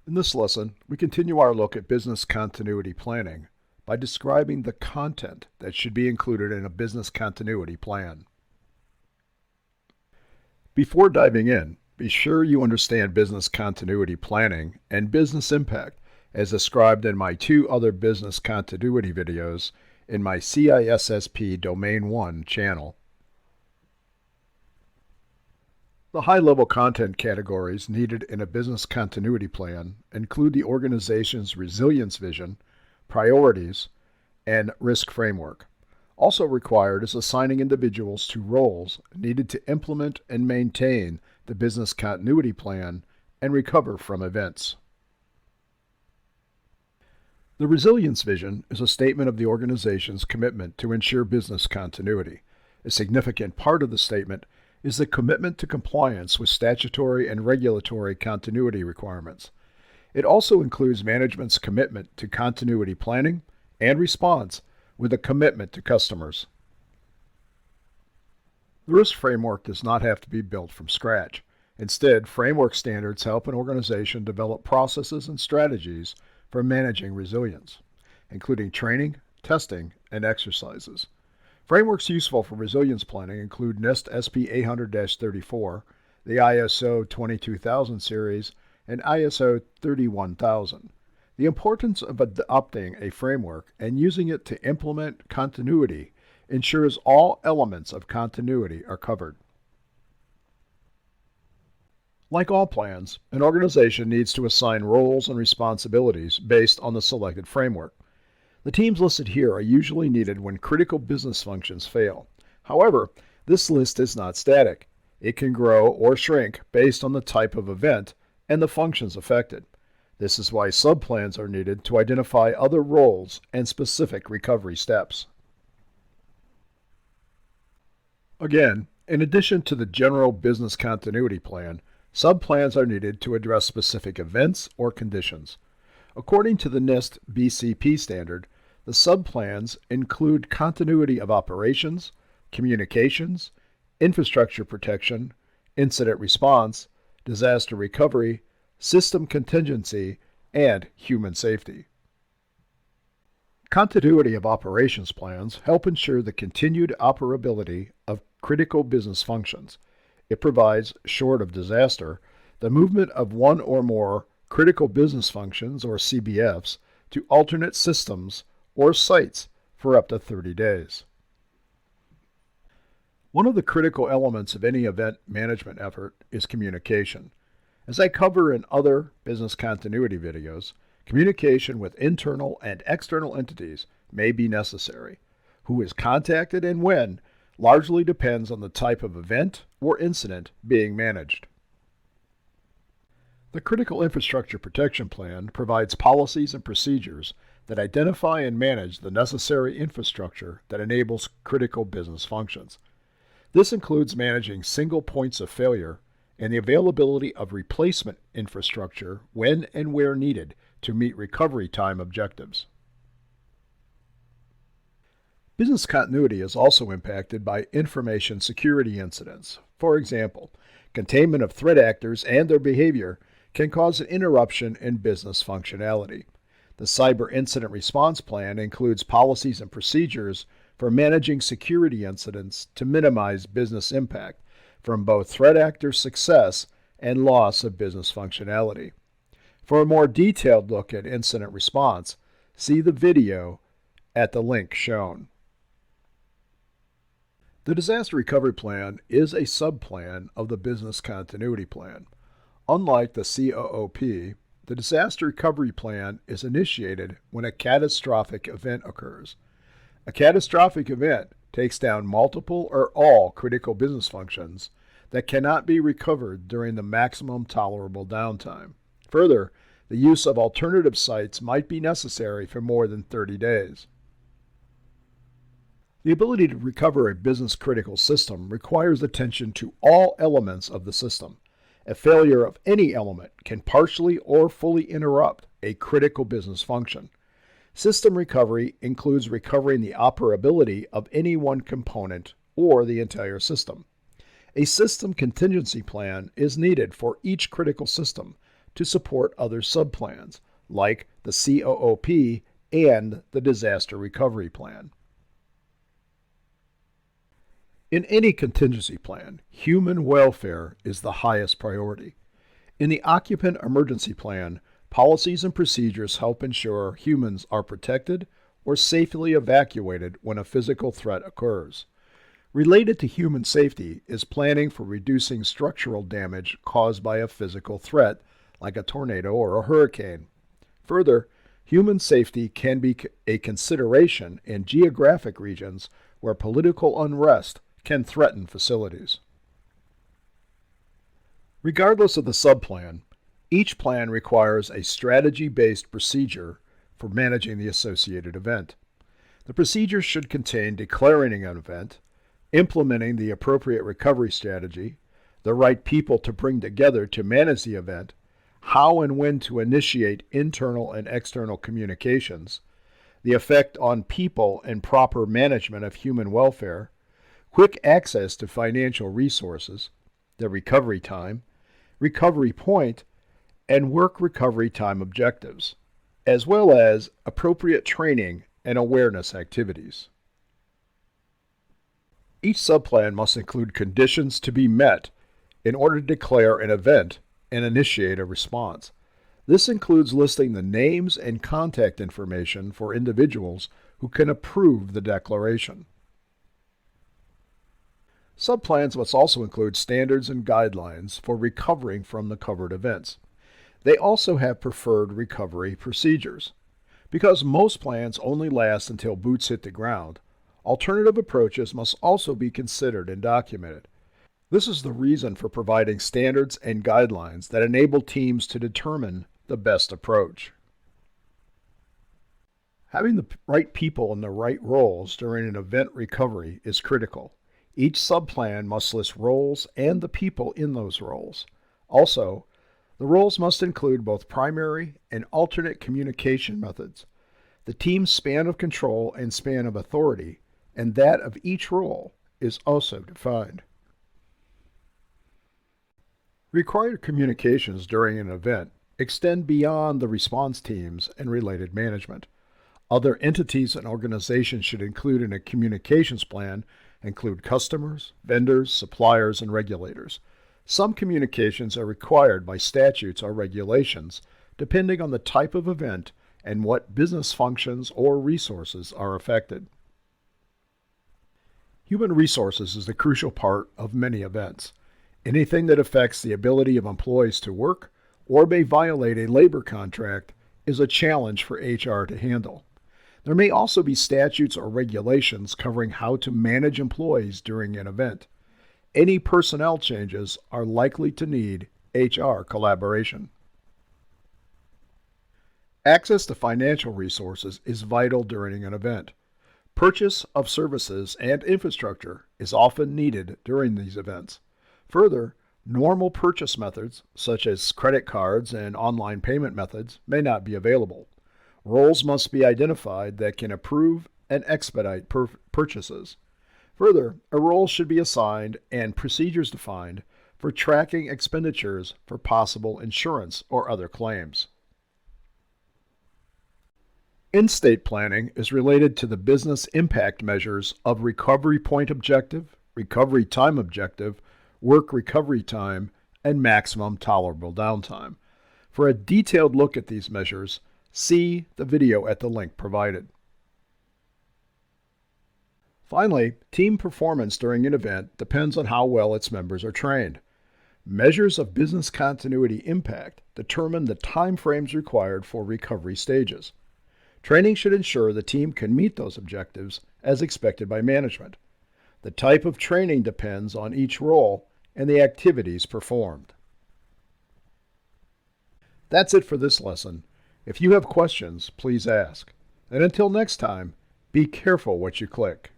In this lesson, we continue our look at business continuity planning by describing the content that should be included in a business continuity plan. Before diving in, be sure you understand business continuity planning and business impact as described in my two other business continuity videos in my CISSP Domain 1 channel. The high-level content categories needed in a business continuity plan include the organization's resilience vision, priorities, and risk framework. Also required is assigning individuals to roles needed to implement and maintain the business continuity plan and recover from events. The resilience vision is a statement of the organization's commitment to ensure business continuity. A significant part of the statement is the commitment to compliance with statutory and regulatory continuity requirements. It also includes management's commitment to continuity planning and response with a commitment to customers. The risk framework does not have to be built from scratch. Instead, framework standards help an organization develop processes and strategies for managing resilience, including training, testing, and exercises. Frameworks useful for resilience planning include NIST SP 800-34, the ISO 22000 series, and ISO 31000. The importance of adopting a framework and using it to implement continuity ensures all elements of continuity are covered. Like all plans, an organization needs to assign roles and responsibilities based on the selected framework. The teams listed here are usually needed when critical business functions fail. However, this list is not static. It can grow or shrink based on the type of event and the functions affected. This is why subplans are needed to identify other roles and specific recovery steps. Again, in addition to the general business continuity plan, subplans are needed to address specific events or conditions. According to the NIST BCP standard, the subplans include continuity of operations, communications, infrastructure protection, incident response, disaster recovery, system contingency, and human safety. Continuity of operations plans help ensure the continued operability of critical business functions. It provides, short of disaster, the movement of one or more critical business functions, or CBFs, to alternate systems or sites for up to 30 days. One of the critical elements of any event management effort is communication. As I cover in other business continuity videos, communication with internal and external entities may be necessary. Who is contacted and when largely depends on the type of event or incident being managed. The Critical Infrastructure Protection Plan provides policies and procedures that identify and manage the necessary infrastructure that enables critical business functions. This includes managing single points of failure and the availability of replacement infrastructure when and where needed to meet recovery time objectives. Business continuity is also impacted by information security incidents. For example, containment of threat actors and their behavior can cause an interruption in business functionality. The Cyberincident Response Plan includes policies and procedures for managing security incidents to minimize business impact from both threat actor success and loss of business functionality. For a more detailed look at incident response, see the video at the link shown. The Disaster Recovery Plan is a subplan of the Business Continuity Plan. Unlike the COOP, the Disaster Recovery Plan is initiated when a catastrophic event occurs. A catastrophic event takes down multiple or all critical business functions that cannot be recovered during the maximum tolerable downtime. Further, the use of alternative sites might be necessary for more than 30 days. The ability to recover a business-critical system requires attention to all elements of the system. A failure of any element can partially or fully interrupt a critical business function. System recovery includes recovering the operability of any one component or the entire system. A system contingency plan is needed for each critical system to support other subplans, like the COOP and the Disaster Recovery Plan. In any contingency plan, human welfare is the highest priority. In the Occupant Emergency Plan, policies and procedures help ensure humans are protected or safely evacuated when a physical threat occurs. Related to human safety is planning for reducing structural damage caused by a physical threat, like a tornado or a hurricane. Further, human safety can be a consideration in geographic regions where political unrest can threaten facilities. Regardless of the subplan, each plan requires a strategy-based procedure for managing the associated event. The procedure should contain declaring an event, implementing the appropriate recovery strategy, the right people to bring together to manage the event, how and when to initiate internal and external communications, the effect on people and proper management of human welfare, quick access to financial resources, the recovery time, recovery point, and work recovery time objectives, as well as appropriate training and awareness activities. Each subplan must include conditions to be met in order to declare an event and initiate a response. This includes listing the names and contact information for individuals who can approve the declaration. Subplans must also include standards and guidelines for recovering from the covered events. They also have preferred recovery procedures. Because most plans only last until boots hit the ground, alternative approaches must also be considered and documented. This is the reason for providing standards and guidelines that enable teams to determine the best approach. Having the right people in the right roles during an event recovery is critical. Each subplan must list roles and the people in those roles. Also, the roles must include both primary and alternate communication methods, the team's span of control and span of authority, and that of each role is also defined. Required communications during an event extend beyond the response teams and related management. Other entities and organizations should include in a communications plan include customers, vendors, suppliers, and regulators. Some communications are required by statutes or regulations, depending on the type of event and what business functions or resources are affected. Human resources is the crucial part of many events. Anything that affects the ability of employees to work or may violate a labor contract is a challenge for HR to handle. There may also be statutes or regulations covering how to manage employees during an event. Any personnel changes are likely to need HR collaboration. Access to financial resources is vital during an event. Purchase of services and infrastructure is often needed during these events. Further, normal purchase methods, such as credit cards and online payment methods, may not be available. Roles must be identified that can approve and expedite purchases. Further, a role should be assigned and procedures defined for tracking expenditures for possible insurance or other claims. In-state planning is related to the business impact measures of recovery point objective, recovery time objective, work recovery time, and maximum tolerable downtime. For a detailed look at these measures, see the video at the link provided. Finally, team performance during an event depends on how well its members are trained. Measures of business continuity impact determine the time frames required for recovery stages. Training should ensure the team can meet those objectives as expected by management. The type of training depends on each role and the activities performed. That's it for this lesson. If you have questions, please ask. And until next time, be careful what you click.